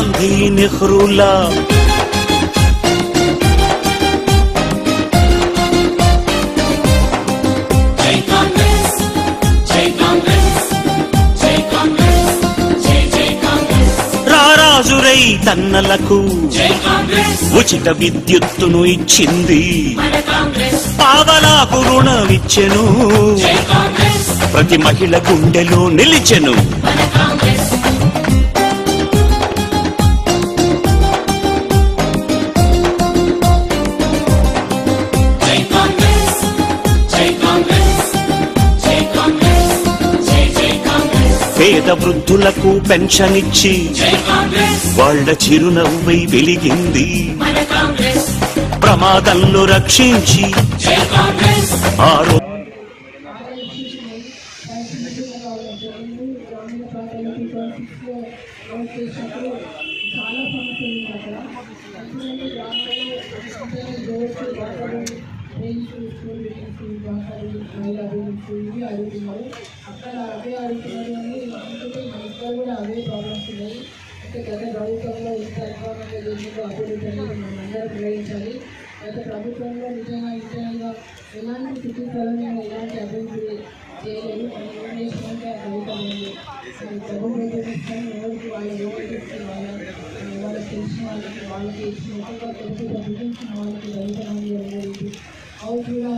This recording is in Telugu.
గాంధీ నెహ్రూలా రారాజురై తన్నలకు ఉచిత విద్యుత్తును ఇచ్చింది, పావలాకు రుణమిచ్చెను, ప్రతి మహిళ గుండెలో నిలిచెను. పేద వృద్ధులకు పెన్షన్ ఇచ్చి వాళ్ళ చిరునవ్వై వెలిగింది, ప్రమాదంలో రక్షించి అక్కడ అవే అడుగుతున్నారు. ఇక్కడ కూడా అవే ప్రాబ్లమ్స్ ఉన్నాయి. అంటే గత ప్రభుత్వంలో ఇంత అధ్వానంగా చేసిందో అభివృద్ధి అనేది మనం అందరూ గ్రహించాలి. గత ప్రభుత్వంలో నిజంగా ఇంటర్నల్గా ఎలాంటి సిటీలలో ఎలాంటి అభివృద్ధి చేయలేదు. మనం ఏం చేసినంటే ఆ ప్రభుత్వం ఉంది. ప్రభుత్వం ఇస్తాను ఎవరికి వాళ్ళ ఓటు వాళ్ళకి తెలిసిన వాళ్ళకి ఇచ్చిన ఒక్కొక్క తెలుగు బిజినెస్ వాళ్ళకి ప్రభుత్వం హౌస్ కూడా